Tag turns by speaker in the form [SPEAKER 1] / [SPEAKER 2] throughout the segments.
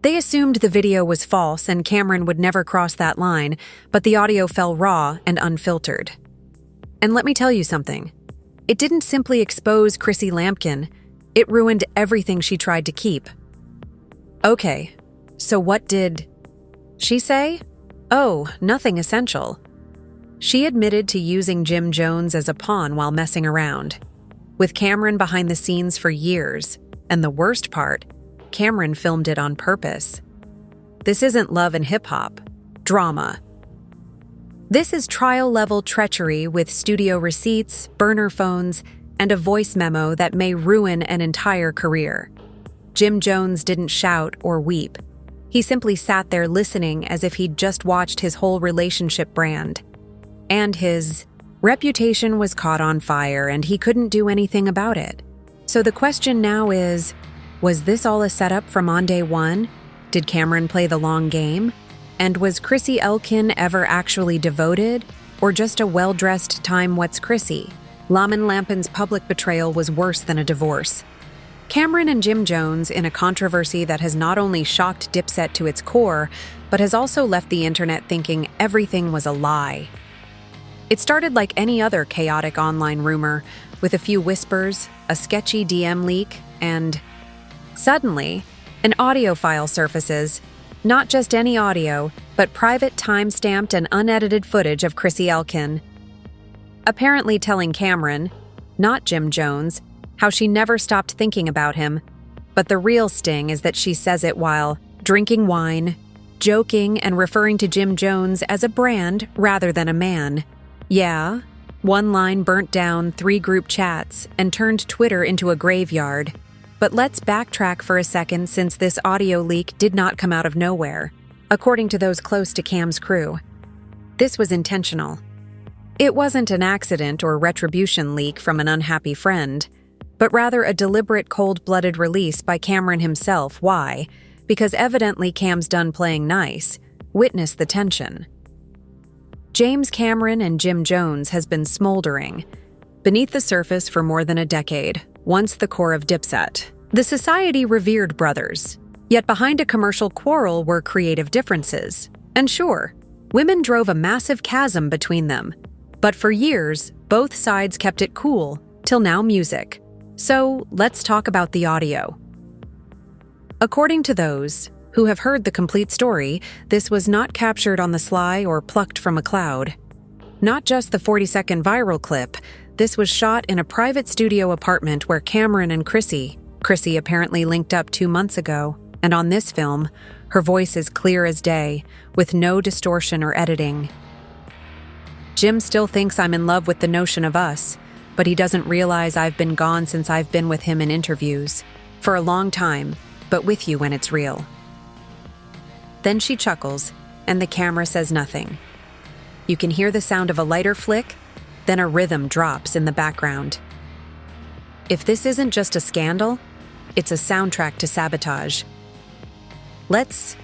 [SPEAKER 1] They assumed the video was false and Cameron would never cross that line, but the audio fell raw and unfiltered. And let me tell you something. It didn't simply expose Chrissy Lampkin, it ruined everything she tried to keep. Okay, so what did she say? Oh, nothing essential. She admitted to using Jim Jones as a pawn while messing around, with Cameron behind the scenes for years, and the worst part, Cameron filmed it on purpose. This isn't love and hip-hop, drama. This is trial-level treachery with studio receipts, burner phones, and a voice memo that may ruin an entire career. Jim Jones didn't shout or weep. He simply sat there listening as if he'd just watched his whole relationship brand. And his reputation was caught on fire and he couldn't do anything about it. So the question now is, was this all a setup from on day one? Did Cameron play the long game? And was Chrissy Elkin ever actually devoted? Or just a well-dressed time what's Chrissy? Lampkin's public betrayal was worse than a divorce. Cameron and Jim Jones in a controversy that has not only shocked Dipset to its core, but has also left the internet thinking everything was a lie. It started like any other chaotic online rumor, with a few whispers, a sketchy DM leak, and suddenly, an audio file surfaces. Not just any audio, but private time-stamped and unedited footage of Chrissy Elkin, apparently telling Cameron, not Jim Jones, how she never stopped thinking about him. But the real sting is that she says it while drinking wine, joking, and referring to Jim Jones as a brand rather than a man. Yeah, one line burnt down 3 group chats and turned Twitter into a graveyard. But let's backtrack for a second since this audio leak did not come out of nowhere, according to those close to Cam's crew. This was intentional. It wasn't an accident or retribution leak from an unhappy friend, but rather a deliberate cold-blooded release by Cameron himself. Why? Because evidently Cam's done playing nice. Witness the tension. James Cameron and Jim Jones has been smoldering beneath the surface for more than a decade, once the core of Dipset. The society revered brothers, yet behind a commercial quarrel were creative differences. And sure, women drove a massive chasm between them. But for years, both sides kept it cool, till now music. So let's talk about the audio. According to those who have heard the complete story, this was not captured on the sly or plucked from a cloud. Not just the 40-second viral clip, this was shot in a private studio apartment where Cameron and Chrissy apparently linked up 2 months ago, and on this film, her voice is clear as day, with no distortion or editing. Jim still thinks I'm in love with the notion of us, but he doesn't realize I've been gone since I've been with him in interviews. For a long time, but with you when it's real. Then she chuckles, and the camera says nothing. You can hear the sound of a lighter flick, then a rhythm drops in the background. If this isn't just a scandal, it's a soundtrack to sabotage. Let's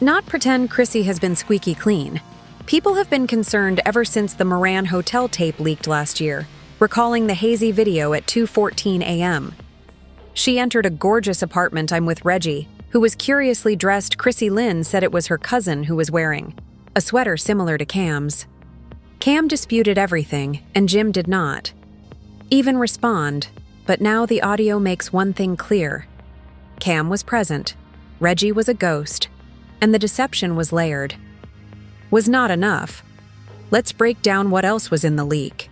[SPEAKER 1] not pretend Chrissy has been squeaky clean. People have been concerned ever since the Moran Hotel tape leaked last year, recalling the hazy video at 2:14 a.m. She entered a gorgeous apartment I'm with Reggie, who was curiously dressed. Chrissy Lynn said it was her cousin who was wearing a sweater similar to Cam's. Cam disputed everything, and Jim did not even respond, but now the audio makes one thing clear. Cam was present, Reggie was a ghost, and the deception was layered. Was not enough. Let's break down what else was in the leak.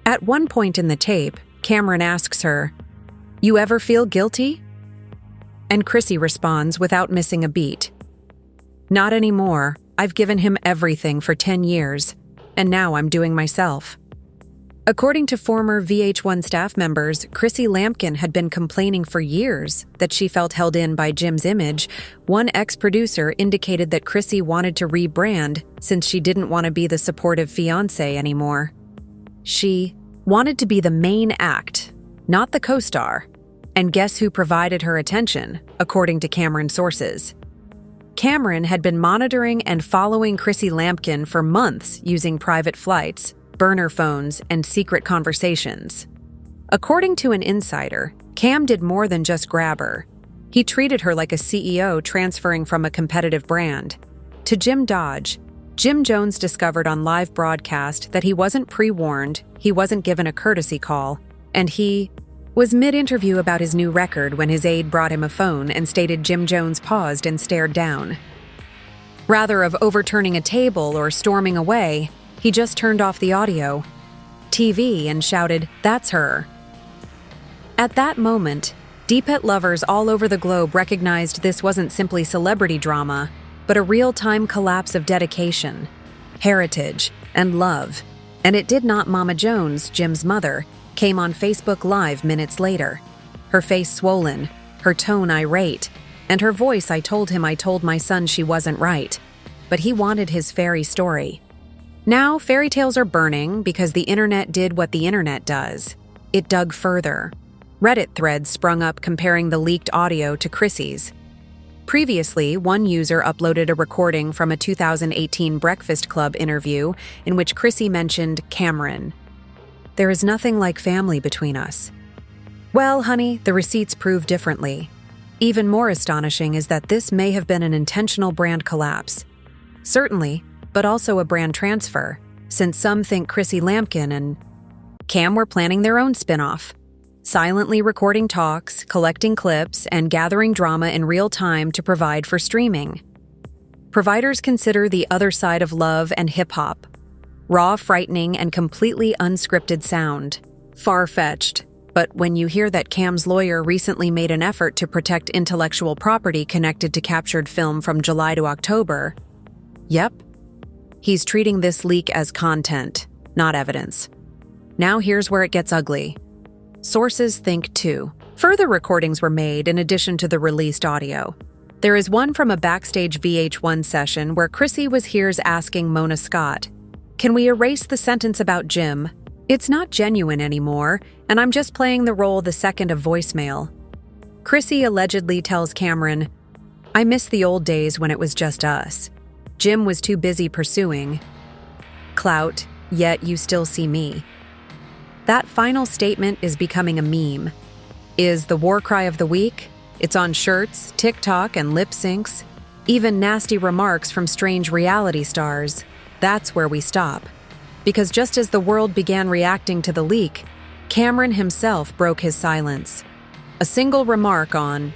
[SPEAKER 1] At one point in the tape, Cameron asks her, "You ever feel guilty?" And Chrissy responds without missing a beat. "Not anymore. I've given him everything for 10 years, and now I'm doing myself." According to former VH1 staff members, Chrissy Lampkin had been complaining for years that she felt held in by Jim's image. One ex-producer indicated that Chrissy wanted to rebrand since she didn't want to be the supportive fiancé anymore. She wanted to be the main act, not the co-star. And guess who provided her attention, according to Cameron sources? Cameron had been monitoring and following Chrissy Lampkin for months using private flights, burner phones, and secret conversations. According to an insider, Cam did more than just grab her. He treated her like a CEO transferring from a competitive brand. To Jim Dodge, Jim Jones discovered on live broadcast that he wasn't pre-warned, he wasn't given a courtesy call, and he was mid-interview about his new record when his aide brought him a phone and stated Jim Jones paused and stared down. Rather of overturning a table or storming away, he just turned off the audio, TV, and shouted, "That's her." At that moment, D-Pet lovers all over the globe recognized this wasn't simply celebrity drama, but a real-time collapse of dedication, heritage, and love. And it did not. Mama Jones, Jim's mother, came on Facebook Live minutes later. Her face swollen, her tone irate, and her voice, "I told him I told my son she wasn't right." But he wanted his fairy story. Now, fairy tales are burning because the internet did what the internet does. It dug further. Reddit threads sprung up comparing the leaked audio to Chrissy's. Previously, one user uploaded a recording from a 2018 Breakfast Club interview in which Chrissy mentioned Cameron. "There is nothing like family between us." Well, honey, the receipts prove differently. Even more astonishing is that this may have been an intentional brand collapse. Certainly, but also a brand transfer, since some think Chrissy Lampkin and Cam were planning their own spin-off, silently recording talks, collecting clips, and gathering drama in real time to provide for streaming. Providers consider the other side of love and hip-hop. Raw, frightening, and completely unscripted sound. Far-fetched. But when you hear that Cam's lawyer recently made an effort to protect intellectual property connected to captured film from July to October, yep, he's treating this leak as content, not evidence. Now here's where it gets ugly. Sources think too. Further recordings were made in addition to the released audio. There is one from a Backstage VH1 session where Chrissy was hears asking Mona Scott, "Can we erase the sentence about Jim? It's not genuine anymore, and I'm just playing the role the second of voicemail." Chrissy allegedly tells Cameron, "I miss the old days when it was just us. Jim was too busy pursuing clout, yet you still see me." That final statement is becoming a meme. Is the war cry of the week? It's on shirts, TikTok, and lip syncs. Even nasty remarks from strange reality stars. That's where we stop. Because just as the world began reacting to the leak, Cameron himself broke his silence. A single remark on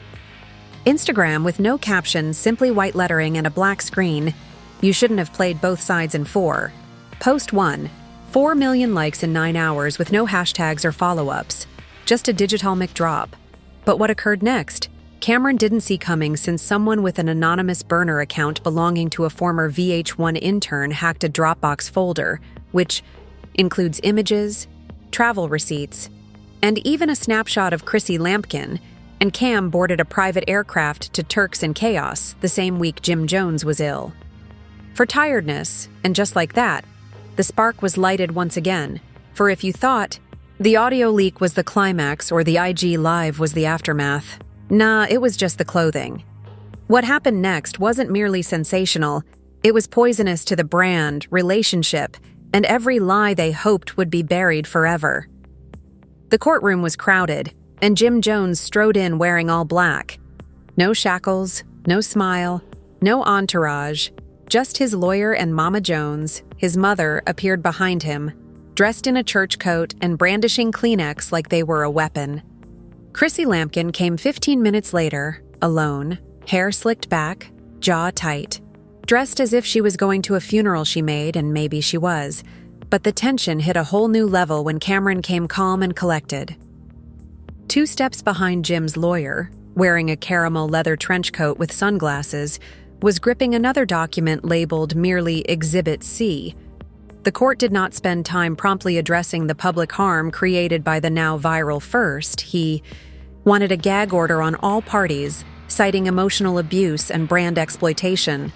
[SPEAKER 1] Instagram with no caption, simply white lettering and a black screen. "You shouldn't have played both sides in 4. Post 1. 4 million likes in 9 hours with no hashtags or follow-ups. Just a digital drop. But what occurred next? Cameron didn't see coming since someone with an anonymous burner account belonging to a former VH1 intern hacked a Dropbox folder, which includes images, travel receipts, and even a snapshot of Chrissy Lampkin, and Cam boarded a private aircraft to Turks in Chaos the same week Jim Jones was ill. For tiredness, and just like that, the spark was lighted once again, for if you thought the audio leak was the climax or the IG Live was the aftermath, nah, it was just the clothing. What happened next wasn't merely sensational, it was poisonous to the brand, relationship, and every lie they hoped would be buried forever. The courtroom was crowded, and Jim Jones strode in wearing all black. No shackles, no smile, no entourage, just his lawyer and Mama Jones, his mother, appeared behind him, dressed in a church coat and brandishing Kleenex like they were a weapon. Chrissy Lampkin came 15 minutes later, alone, hair slicked back, jaw tight, dressed as if she was going to a funeral she made, and maybe she was, but the tension hit a whole new level when Cameron came calm and collected. 2 steps behind Jim's lawyer, wearing a caramel leather trench coat with sunglasses, was gripping another document labeled merely Exhibit C. The court did not spend time promptly addressing the public harm created by the now viral first. He wanted a gag order on all parties, citing emotional abuse and brand exploitation,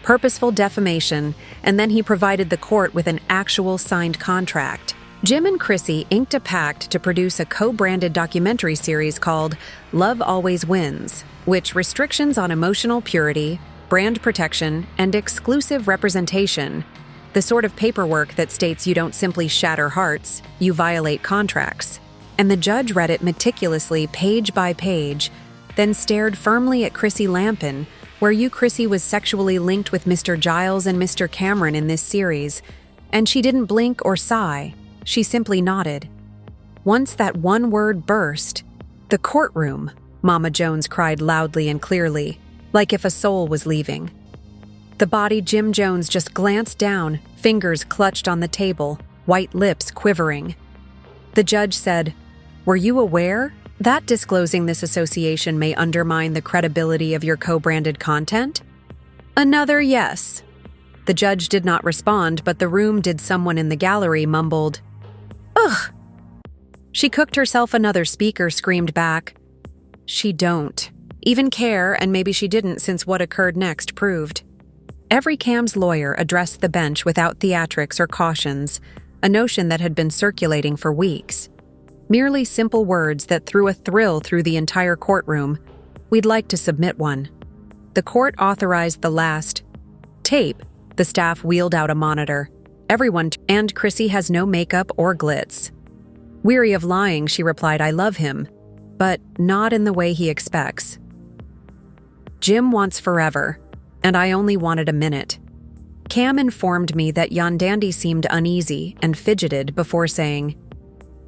[SPEAKER 1] purposeful defamation, and then he provided the court with an actual signed contract. Jim and Chrissy inked a pact to produce a co-branded documentary series called Love Always Wins, which restrictions on emotional purity, brand protection, and exclusive representation, the sort of paperwork that states you don't simply shatter hearts, you violate contracts. And the judge read it meticulously, page by page, then stared firmly at Chrissy Lampkin, where you, Chrissy, was sexually linked with Mr. Giles and Mr. Cameron in this series, and she didn't blink or sigh. She simply nodded. Once that one word burst, "The courtroom," Mama Jones cried loudly and clearly, like if a soul was leaving. The body Jim Jones just glanced down, fingers clutched on the table, white lips quivering. The judge said, "Were you aware that disclosing this association may undermine the credibility of your co-branded content?" Another yes. The judge did not respond, but the room did. Someone in the gallery mumbled, "Ugh." She cooked herself another. Speaker screamed back, "She don't even care," and maybe she didn't, since what occurred next proved. Every Cam's lawyer addressed the bench without theatrics or cautions, a notion that had been circulating for weeks. Merely simple words that threw a thrill through the entire courtroom. "We'd like to submit one." The court authorized the last tape. The staff wheeled out a monitor. Everyone, and Chrissy has no makeup or glitz. Weary of lying, she replied, "I love him, but not in the way he expects. Jim wants forever, and I only wanted a minute." Cam informed me that Yondandy seemed uneasy and fidgeted before saying,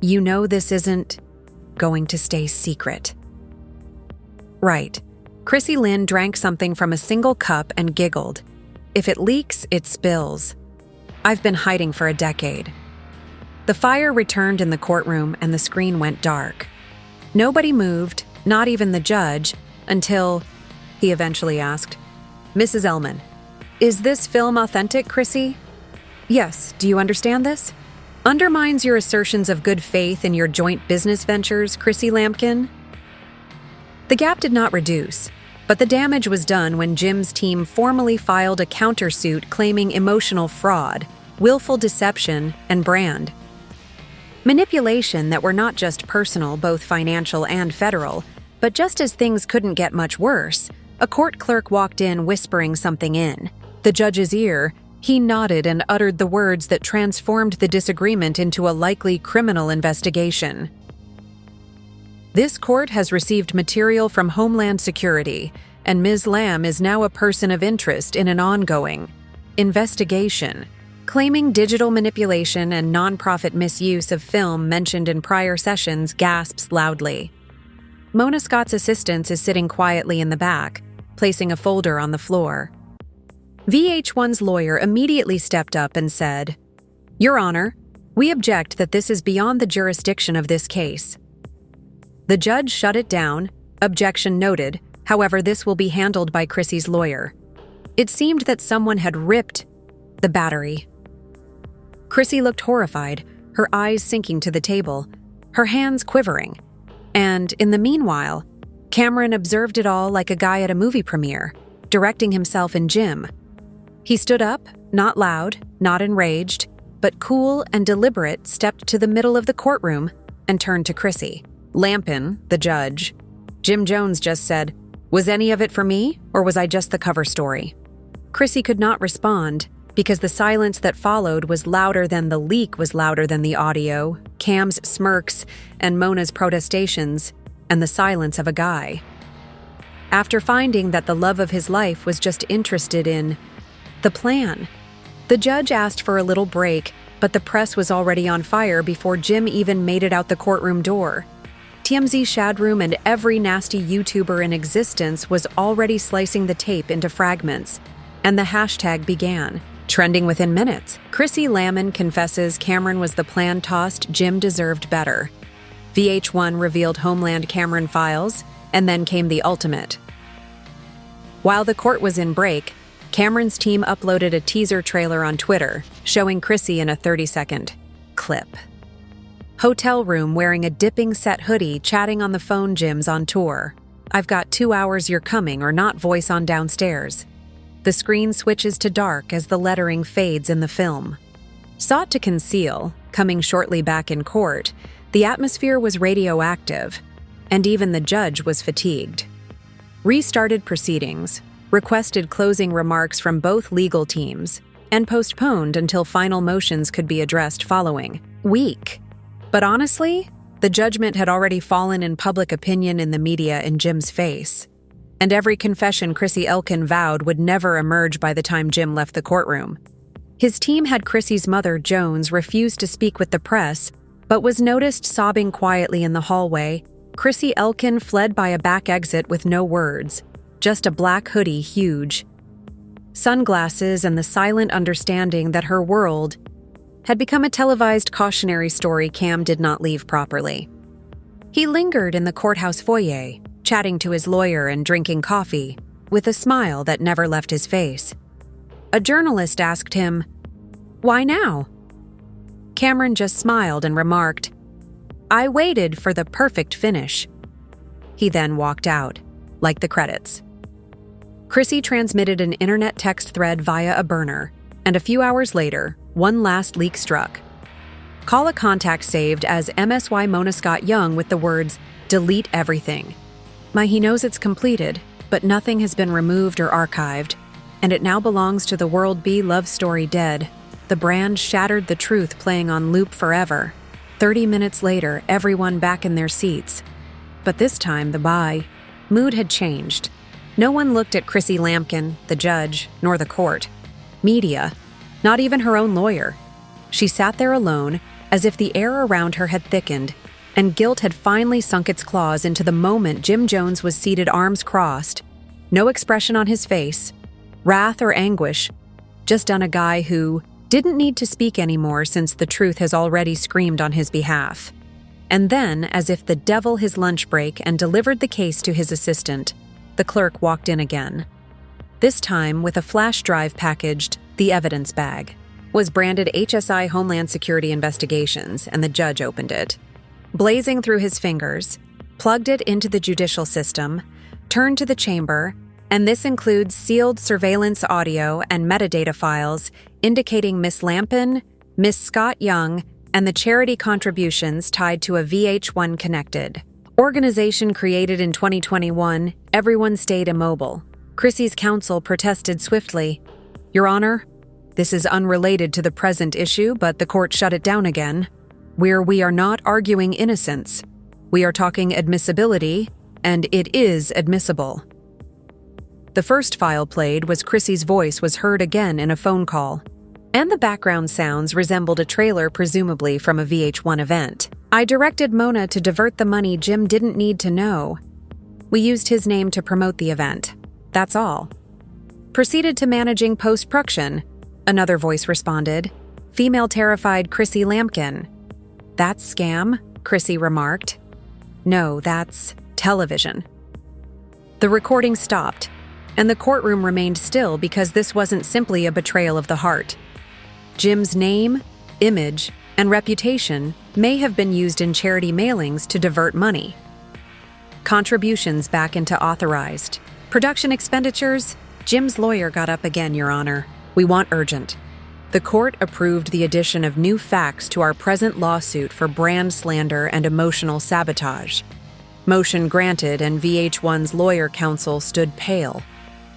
[SPEAKER 1] "You know this isn't going to stay secret." Right. Chrissy Lynn drank something from a single cup and giggled. "If it leaks, it spills. I've been hiding for a decade." The fire returned in the courtroom and the screen went dark. Nobody moved, not even the judge, until he eventually asked, "Mrs. Ellman, is this film authentic, Chrissy?" "Yes, do you understand this? Undermines your assertions of good faith in your joint business ventures, Chrissy Lampkin?" The gap did not reduce, but the damage was done when Jim's team formally filed a countersuit claiming emotional fraud, willful deception, and brand manipulation that were not just personal, both financial and federal. But just as things couldn't get much worse, a court clerk walked in whispering something in the judge's ear. He nodded and uttered the words that transformed the disagreement into a likely criminal investigation. "This court has received material from Homeland Security, and Ms. Lamb is now a person of interest in an ongoing investigation claiming digital manipulation and nonprofit misuse of film mentioned in prior sessions," gasps loudly. Mona Scott's assistant is sitting quietly in the back, placing a folder on the floor. VH1's lawyer immediately stepped up and said, "Your Honor, we object that this is beyond the jurisdiction of this case." The judge shut it down. Objection noted. However, this will be handled by Chrissy's lawyer. It seemed that someone had ripped the battery. Chrissy looked horrified, her eyes sinking to the table, her hands quivering. And in the meanwhile, Cameron observed it all like a guy at a movie premiere, directing himself in Jim. He stood up, not loud, not enraged, but cool and deliberate, stepped to the middle of the courtroom and turned to Chrissy. "Lampkin, the judge. Jim Jones just said, was any of it for me, or was I just the cover story?" Chrissy could not respond, because the silence that followed was louder than the leak was louder than the audio, Cam's smirks and Mona's protestations, and the silence of a guy. After finding that the love of his life was just interested in the plan, the judge asked for a little break, but the press was already on fire before Jim even made it out the courtroom door. TMZ Shadroom and every nasty YouTuber in existence was already slicing the tape into fragments, and the hashtag began, trending within minutes. Chrissy Lampkin confesses Cameron was the plan tossed, Jim deserved better. VH1 revealed Homeland Cameron files, and then came the ultimate. While the court was in break, Cameron's team uploaded a teaser trailer on Twitter, showing Chrissy in a 30-second clip. Hotel room wearing a dipping set hoodie, chatting on the phone. Jim's on tour. "I've got 2 hours, you're coming or not," voice on downstairs. The screen switches to dark as the lettering fades in the film. Sought to conceal, coming shortly back in court, the atmosphere was radioactive, and even the judge was fatigued. Restarted proceedings, requested closing remarks from both legal teams, and postponed until final motions could be addressed following. Weak. But honestly, The judgment had already fallen in public opinion, in the media, in Jim's face. And every confession Chrissy Elkin vowed would never emerge by the time Jim left the courtroom. His team had Chrissy's mother, Jones, refuse to speak with the press, but was noticed sobbing quietly in the hallway. Chrissy Elkin fled by a back exit with no words, just a black hoodie, huge sunglasses, and the silent understanding that her world had become a televised cautionary story Cam did not leave properly. He lingered in the courthouse foyer, chatting to his lawyer and drinking coffee, with a smile that never left his face. A journalist asked him, "Why now?" Cameron just smiled and remarked, "I waited for the perfect finish." He then walked out, like the credits. Chrissy transmitted an internet text thread via a burner, and a few hours later, one last leak struck. Call a contact saved as MSY Mona Scott Young with the words, "Delete everything." He knows it's completed, but nothing has been removed or archived, and it now belongs to the World B love story dead. The brand shattered the truth playing on loop forever. 30 minutes later, everyone back in their seats. But this time, the mood had changed. No one looked at Chrissy Lampkin, the judge, nor the court. Media, not even her own lawyer. She sat there alone, as if the air around her had thickened, and guilt had finally sunk its claws into the moment Jim Jones was seated, arms crossed. No expression on his face, wrath or anguish, just on a guy who didn't need to speak anymore since the truth has already screamed on his behalf. And then, as if the devil his lunch break and delivered the case to his assistant, the clerk walked in again. This time with a flash drive packaged, the evidence bag, was branded HSI Homeland Security Investigations, and the judge opened it. Blazing through his fingers, plugged it into the judicial system, turned to the chamber, and this includes sealed surveillance audio and metadata files indicating Miss Lampkin, Miss Scott Young, and the charity contributions tied to a VH1 connected organization created in 2021. Everyone stayed immobile. Chrissy's counsel protested swiftly. "Your Honor, this is unrelated to the present issue, but the court shut it down again. We are not arguing innocence. We are talking admissibility, and it is admissible." The first file played was Chrissy's voice was heard again in a phone call, and the background sounds resembled a trailer, presumably from a VH1 event. "I directed Mona to divert the money Jim didn't need to know. We used his name to promote the event. That's all. Proceeded to managing post-production," another voice responded. Female terrified Chrissy Lampkin. "That's scam," Chrissy remarked. "No, that's television." The recording stopped, and the courtroom remained still because this wasn't simply a betrayal of the heart. Jim's name, image, and reputation may have been used in charity mailings to divert money. Contributions back into authorized. Production expenditures, Jim's lawyer got up again, "Your Honor. We want urgent." The court approved the addition of new facts to our present lawsuit for brand slander and emotional sabotage. Motion granted, and VH1's lawyer counsel stood pale,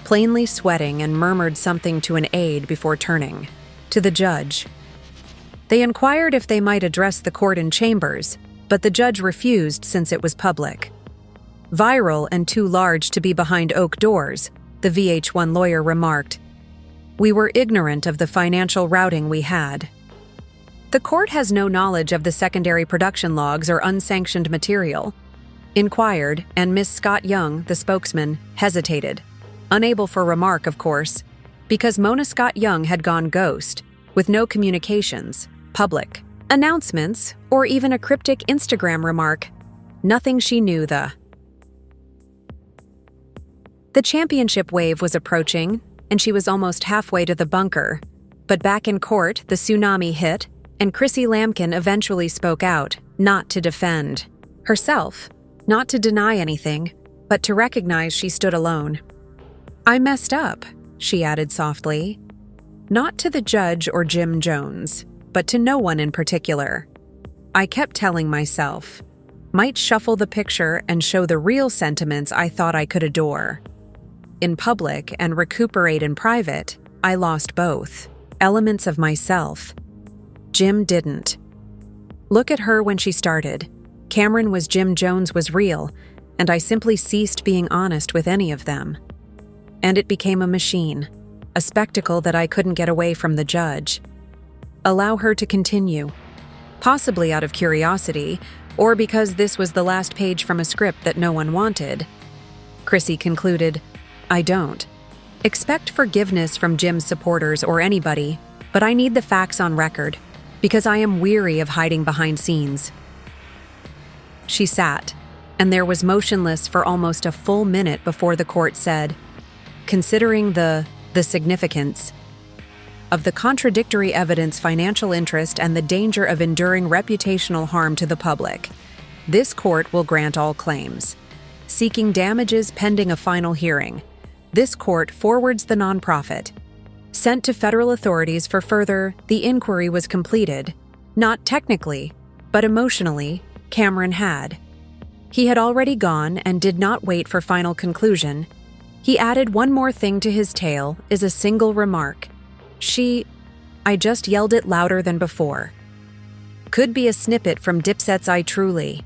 [SPEAKER 1] plainly sweating, and murmured something to an aide before turning to the judge. They inquired if they might address the court in chambers, but the judge refused since it was public. "Viral and too large to be behind oak doors," the VH1 lawyer remarked. "We were ignorant of the financial routing we had." The court has no knowledge of the secondary production logs or unsanctioned material. Inquired, and Miss Scott Young, the spokesman, hesitated. Unable for remark, of course, because Mona Scott Young had gone ghost, with no communications, public announcements, or even a cryptic Instagram remark. Nothing she knew. The championship wave was approaching, and she was almost halfway to the bunker. But back in court, the tsunami hit, and Chrissy Lampkin eventually spoke out, not to defend herself, not to deny anything, but to recognize she stood alone. "I messed up," she added softly. Not to the judge or Jim Jones, but to no one in particular. "I kept telling myself, might shuffle the picture and show the real sentiments I thought I could adore in public and recuperate in private. I lost both elements of myself. Jim didn't. Look at her when she started. Cameron was Jim, Jones was real, and I simply ceased being honest with any of them. And it became a machine, a spectacle that I couldn't get away from the judge. Allow her to continue, possibly out of curiosity, or because this was the last page from a script that no one wanted. Chrissy concluded, I don't. Expect forgiveness from Jim's supporters or anybody, but I need the facts on record, because I am weary of hiding behind scenes. She sat, and there was motionless for almost a full minute before the court said, considering the significance of the contradictory evidence, financial interest, and the danger of enduring reputational harm to the public, this court will grant all claims. Seeking damages pending a final hearing, this court forwards the nonprofit. Sent to federal authorities for further, the inquiry was completed. Not technically, but emotionally, Cameron had. He had already gone and did not wait for final conclusion. He added one more thing to his tale is a single remark. I just yelled it louder than before. Could be a snippet from Dipset's I Truly.